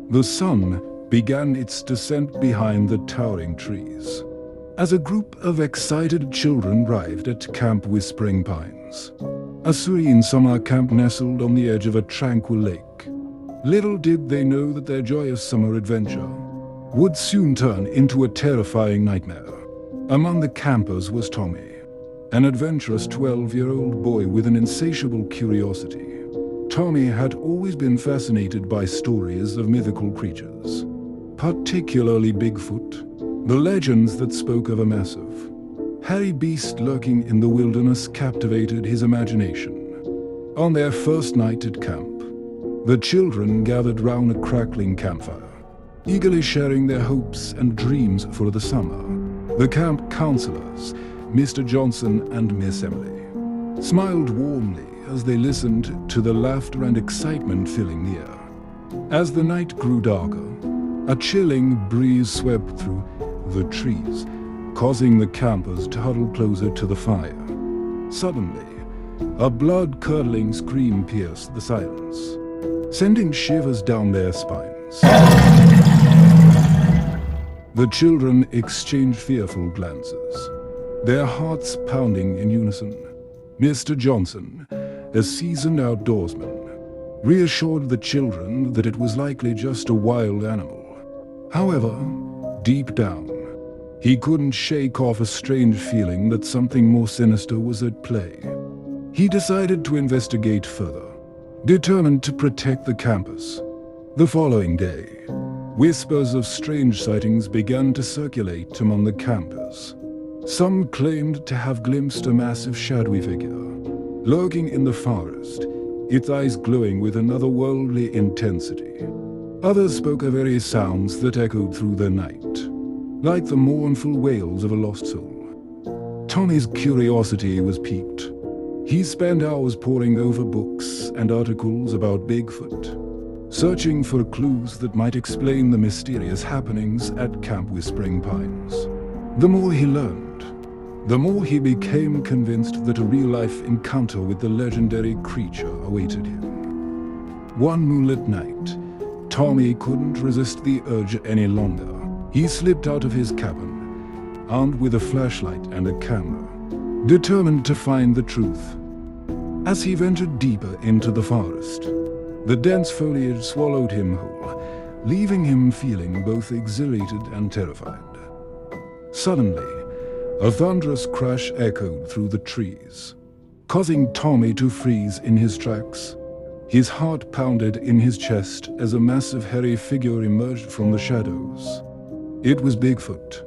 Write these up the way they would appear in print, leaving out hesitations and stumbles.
The sun began its descent behind the towering trees, as a group of excited children arrived at Camp Whispering Pines, a serene summer camp nestled on the edge of a tranquil lake. Little did they know that their joyous summer adventure would soon turn into a terrifying nightmare. Among the campers was Tommy, an adventurous 12-year-old boy with an insatiable curiosity. Tommy had always been fascinated by stories of mythical creatures, particularly Bigfoot. The legends that spoke of a massive, hairy beast lurking in the wilderness captivated his imagination. On their first night at camp, the children gathered round a crackling campfire, eagerly sharing their hopes and dreams for the summer. The camp counselors, Mr. Johnson and Miss Emily, smiled warmly as they listened to the laughter and excitement filling the air. As the night grew darker, a chilling breeze swept through the trees, causing the campers to huddle closer to the fire. Suddenly, a blood-curdling scream pierced the silence, sending shivers down their spines. The children exchanged fearful glances, their hearts pounding in unison. Mr. Johnson, a seasoned outdoorsman, reassured the children that it was likely just a wild animal. However, deep down, he couldn't shake off a strange feeling that something more sinister was at play. He decided to investigate further, determined to protect the campus. The following day, whispers of strange sightings began to circulate among the campers. Some claimed to have glimpsed a massive shadowy figure, lurking in the forest, its eyes glowing with an otherworldly intensity. Others spoke of various sounds that echoed through the night, like the mournful wails of a lost soul. Tommy's curiosity was piqued. He spent hours poring over books and articles about Bigfoot, searching for clues that might explain the mysterious happenings at Camp Whispering Pines. The more he learned, the more he became convinced that a real-life encounter with the legendary creature awaited him. One moonlit night, Tommy couldn't resist the urge any longer. He slipped out of his cabin, armed with a flashlight and a camera, determined to find the truth. As he ventured deeper into the forest, the dense foliage swallowed him whole, leaving him feeling both exhilarated and terrified. Suddenly, a thunderous crash echoed through the trees, causing Tommy to freeze in his tracks. His heart pounded in his chest as a massive hairy figure emerged from the shadows. It was Bigfoot,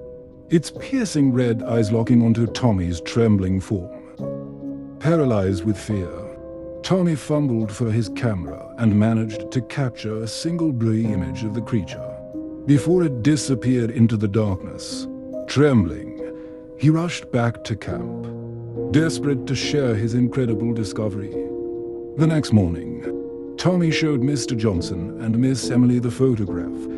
its piercing red eyes locking onto Tommy's trembling form. Paralyzed with fear, Tommy fumbled for his camera and managed to capture a single blurry image of the creature. Before it disappeared into the darkness, trembling, he rushed back to camp, desperate to share his incredible discovery. The next morning, Tommy showed Mr. Johnson and Miss Emily the photograph,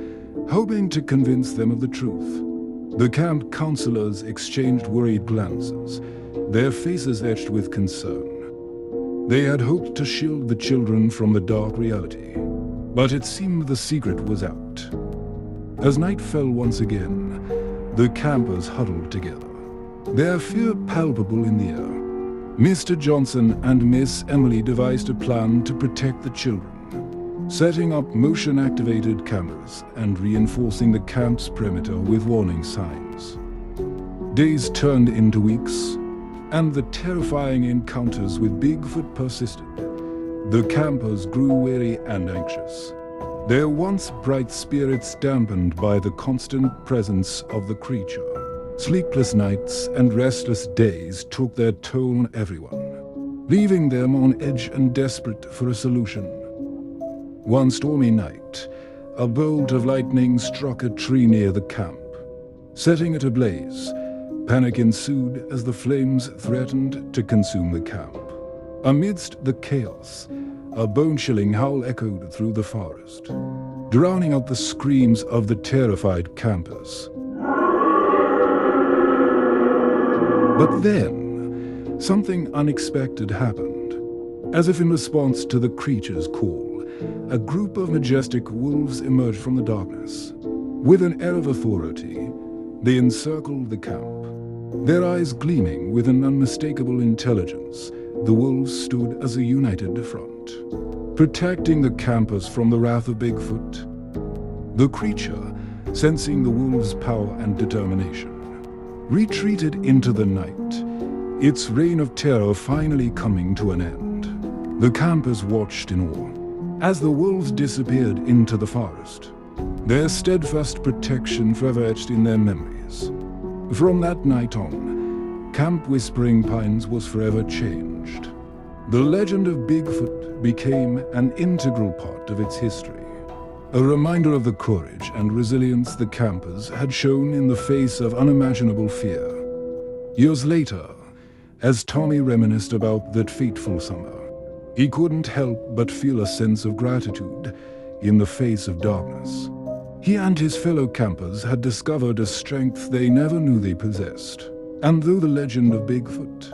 hoping to convince them of the truth. The camp counselors exchanged worried glances, their faces etched with concern. They had hoped to shield the children from the dark reality, but it seemed the secret was out. As night fell once again, the campers huddled together, their fear palpable in the air. Mr. Johnson and Miss Emily devised a plan to protect the children, setting up motion-activated cameras and reinforcing the camp's perimeter with warning signs. Days turned into weeks, and the terrifying encounters with Bigfoot persisted. The campers grew weary and anxious, their once bright spirits dampened by the constant presence of the creature. Sleepless nights and restless days took their toll on everyone, leaving them on edge and desperate for a solution. One stormy night, a bolt of lightning struck a tree near the camp, setting it ablaze. Panic ensued as the flames threatened to consume the camp. Amidst the chaos, a bone-chilling howl echoed through the forest, drowning out the screams of the terrified campers. But then, something unexpected happened. As if in response to the creature's call, a group of majestic wolves emerged from the darkness. With an air of authority, they encircled the camp. Their eyes gleaming with an unmistakable intelligence, the wolves stood as a united front, protecting the campers from the wrath of Bigfoot. The creature, sensing the wolves' power and determination, retreated into the night, its reign of terror finally coming to an end. The campers watched in awe as the wolves disappeared into the forest, their steadfast protection forever etched in their memories. From that night on, Camp Whispering Pines was forever changed. The legend of Bigfoot became an integral part of its history, a reminder of the courage and resilience the campers had shown in the face of unimaginable fear. Years later, as Tommy reminisced about that fateful summer, he couldn't help but feel a sense of gratitude in the face of darkness. He and his fellow campers had discovered a strength they never knew they possessed. And though the legend of Bigfoot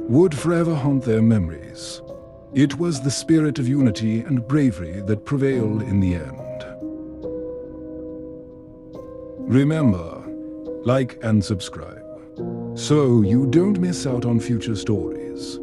would forever haunt their memories, it was the spirit of unity and bravery that prevailed in the end. Remember, like and subscribe, so you don't miss out on future stories.